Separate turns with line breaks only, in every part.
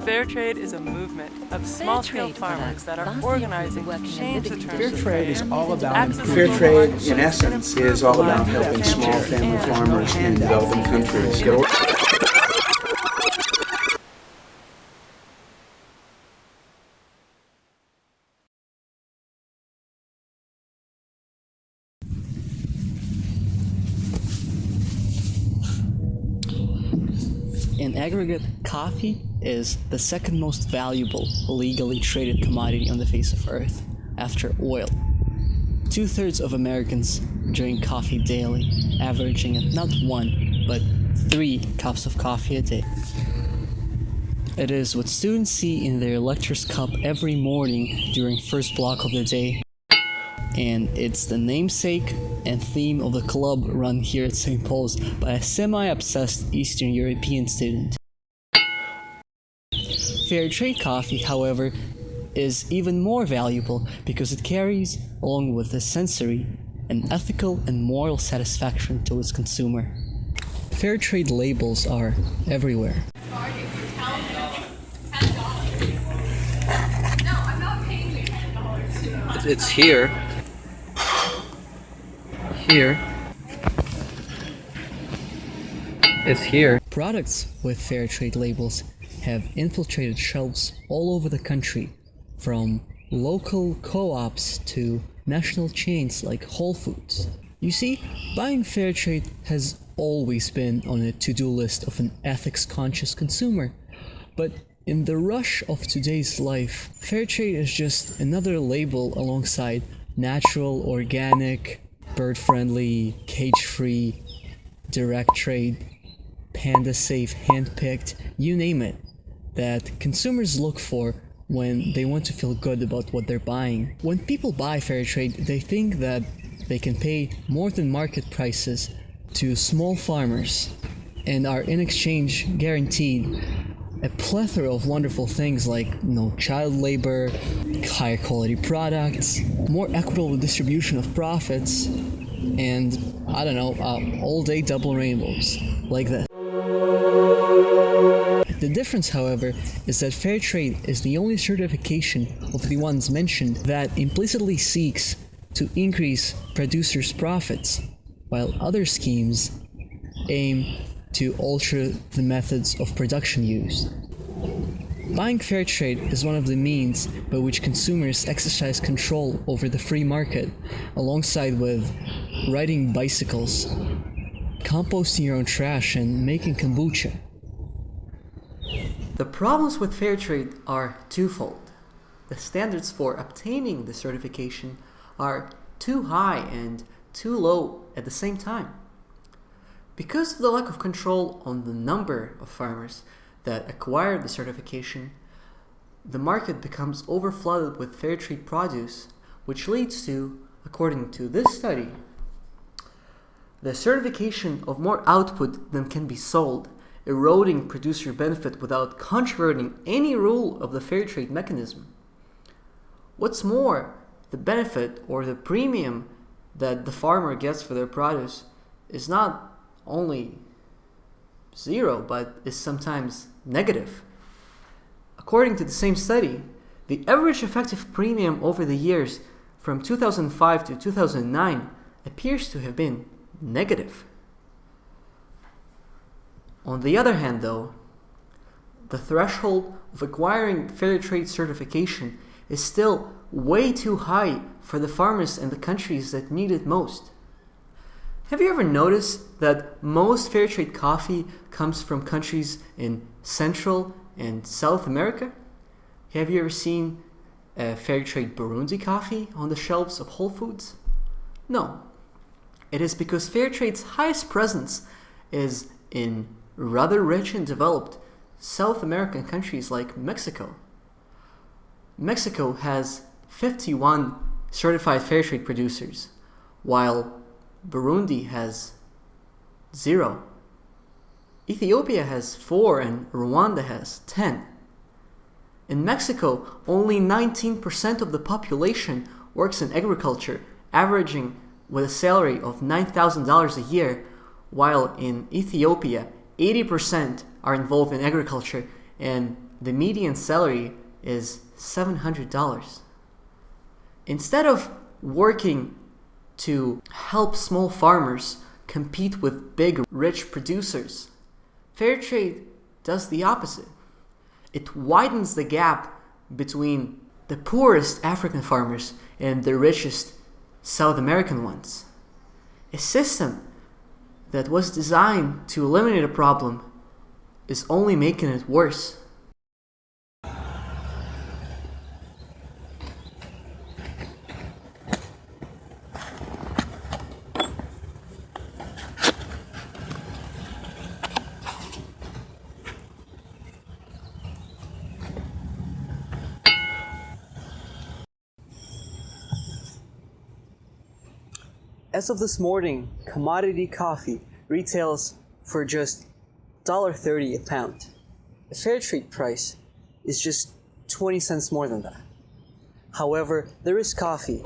Fair trade is a movement of small-scale farmers that are organizing to change the terms
Fair
of
trade is all about
Fair trade, in essence, is all about helping small family farmers in developing countries get
In aggregate, coffee is the second most valuable legally traded commodity on the face of Earth, after oil. 2/3 of Americans drink coffee daily, averaging at not 1, but 3 cups of coffee a day. It is what students see in their lectures cup every morning during first block of the day, and it's the namesake and theme of the club run here at St. Paul's by a semi-obsessed Eastern European student. Fair trade coffee, however, is even more valuable because it carries, along with the sensory, an ethical and moral satisfaction to its consumer. Fair trade labels are everywhere. It's here. It's here. Products with fair trade labels have infiltrated shelves all over the country, from local co-ops to national chains like Whole Foods. You see, buying fair trade has always been on a to-do list of an ethics-conscious consumer, but in the rush of today's life, fair trade is just another label alongside natural, organic, bird-friendly, cage-free, direct trade, panda-safe, hand-picked, you name it, that consumers look for when they want to feel good about what they're buying. When people buy fair trade, they think that they can pay more than market prices to small farmers and are in exchange guaranteed a plethora of wonderful things like no child labor, higher quality products, more equitable distribution of profits, and all day double rainbows like that. The difference, however, is that fair trade is the only certification of the ones mentioned that implicitly seeks to increase producers' profits, while other schemes aim to alter the methods of production used. Buying fair trade is one of the means by which consumers exercise control over the free market, alongside with riding bicycles, composting your own trash, and making kombucha. The problems with fair trade are twofold. The standards for obtaining the certification are too high and too low at the same time. Because of the lack of control on the number of farmers that acquire the certification, the market becomes overflooded with fair trade produce, which leads to, according to this study, the certification of more output than can be sold, eroding producer benefit without controverting any rule of the fair trade mechanism. What's more, the benefit or the premium that the farmer gets for their produce is not only zero, but is sometimes negative. According to the same study, the average effective premium over the years from 2005 to 2009 appears to have been negative. On the other hand, though, the threshold of acquiring fair trade certification is still way too high for the farmers and the countries that need it most. Have you ever noticed that most fair trade coffee comes from countries in Central and South America? Have you ever seen a fair trade Burundi coffee on the shelves of Whole Foods? No. It is because fair trade's highest presence is in rather rich and developed South American countries like Mexico. Mexico has 51 certified fair trade producers, while Burundi has 0. Ethiopia has 4 and Rwanda has 10. In Mexico, only 19% of the population works in agriculture, averaging with a salary of $9,000 a year, while in Ethiopia, 80% are involved in agriculture and the median salary is $700. Instead of working to help small farmers compete with big rich producers, fair trade does the opposite. It widens the gap between the poorest African farmers and the richest South American ones. A system that was designed to eliminate a problem is only making it worse. As of this morning, commodity coffee retails for just $1.30 a pound. The fair trade price is just 20 cents more than that. However, there is coffee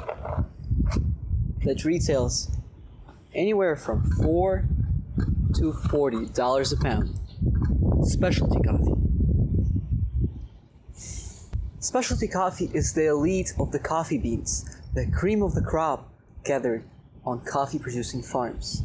that retails anywhere from $4 to $40 a pound. Specialty coffee. Specialty coffee is the elite of the coffee beans, the cream of the crop gathered on coffee-producing farms.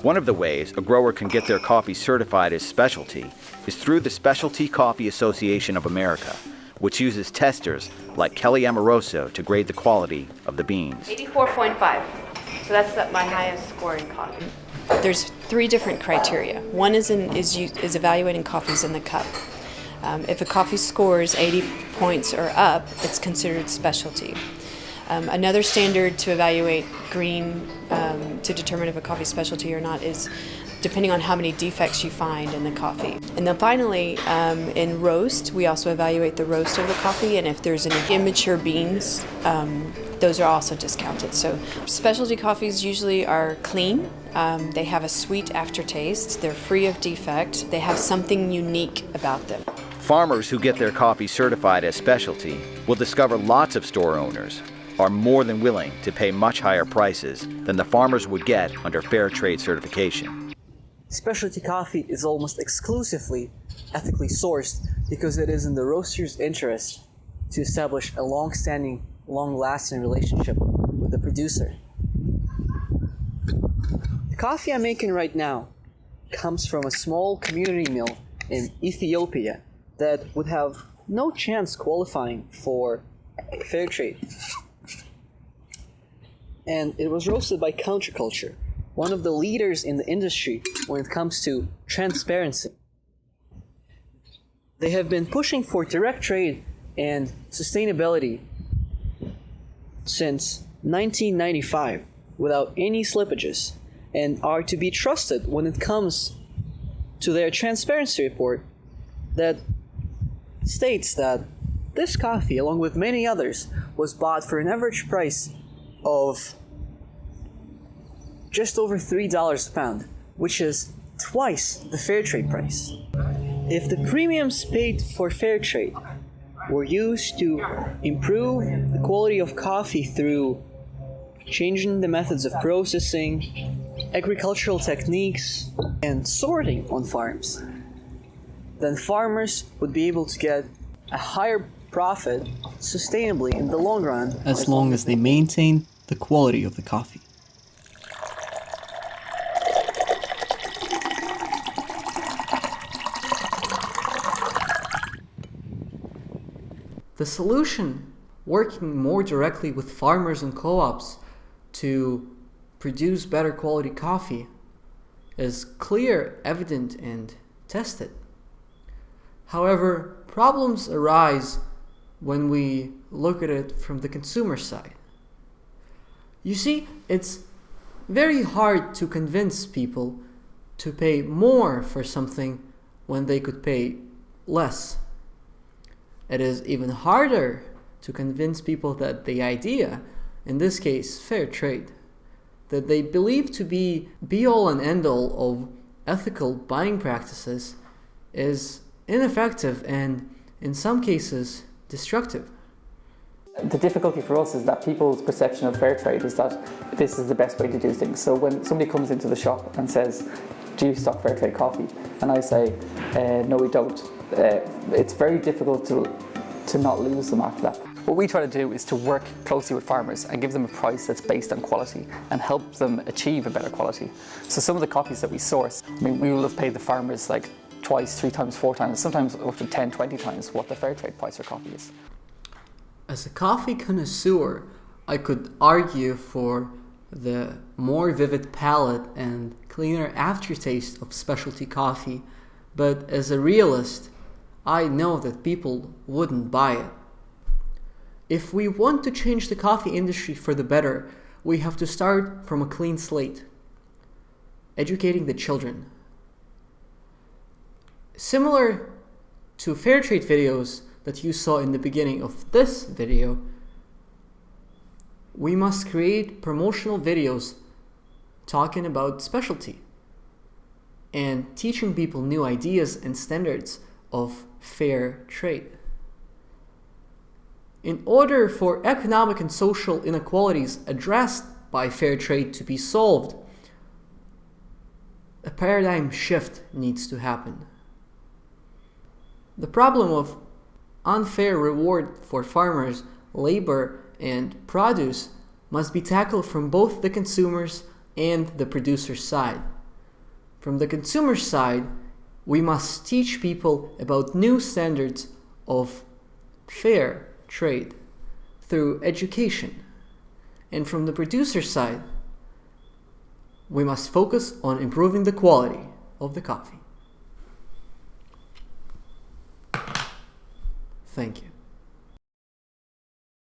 One of the ways a grower can get their coffee certified as specialty is through the Specialty Coffee Association of America, which uses testers like Kelly Amoroso to grade the quality of the beans.
84.5. So that's my highest scoring coffee. There's 3 different criteria. One is evaluating coffees in the cup. If a coffee scores 80 points or up, it's considered specialty. Another standard to evaluate green to determine if a coffee is specialty or not is depending on how many defects you find in the coffee. And then finally, in roast, we also evaluate the roast of the coffee, and if there's any immature beans, those are also discounted. So specialty coffees usually are clean. They have a sweet aftertaste. They're free of defect. They have something unique about them.
Farmers who get their coffee certified as specialty will discover lots of store owners are more than willing to pay much higher prices than the farmers would get under fair trade certification.
Specialty coffee is almost exclusively ethically sourced because it is in the roaster's interest to establish a long-standing, long-lasting relationship with the producer. The coffee I'm making right now comes from a small community mill in Ethiopia that would have no chance qualifying for fair trade. And it was roasted by Counterculture, one of the leaders in the industry when it comes to transparency. They have been pushing for direct trade and sustainability since 1995 without any slippages, and are to be trusted when it comes to their transparency report that states that this coffee, along with many others, was bought for an average price of just over $3 a pound, which is twice the fair trade price. If the premiums paid for fair trade were used to improve the quality of coffee through changing the methods of processing, agricultural techniques, and sorting on farms, then farmers would be able to get a higher profit sustainably in the long run, as long as they maintain the quality of the coffee. The solution, working more directly with farmers and co-ops to produce better quality coffee, is clear, evident, and tested. However, problems arise when we look at it from the consumer side. You see, it's very hard to convince people to pay more for something when they could pay less. It is even harder to convince people that the idea, in this case fair trade, that they believe to be be-all and end-all of ethical buying practices, is ineffective and, in some cases, destructive.
The difficulty for us is that people's perception of fair trade is that this is the best way to do things. So when somebody comes into the shop and says, do you stock fair trade coffee? And I say, no we don't. it's very difficult to not lose them after that. What we try to do is to work closely with farmers and give them a price that's based on quality and help them achieve a better quality. So some of the coffees that we source, I mean, we will have paid the farmers like twice, 3 times, 4 times, sometimes up to 10, 20 times what the fair trade price for coffee is.
As a coffee connoisseur, I could argue for the more vivid palate and cleaner aftertaste of specialty coffee, but as a realist, I know that people wouldn't buy it. If we want to change the coffee industry for the better, we have to start from a clean slate. Educating the children. Similar to fair trade videos that you saw in the beginning of this video, we must create promotional videos talking about specialty and teaching people new ideas and standards of fair trade. In order for economic and social inequalities addressed by fair trade to be solved, a paradigm shift needs to happen. The problem of unfair reward for farmers, labor, and produce must be tackled from both the consumers and the producer's side. From the consumer's side, we must teach people about new standards of fair trade through education. And from the producer's side, we must focus on improving the quality of the coffee. Thank you.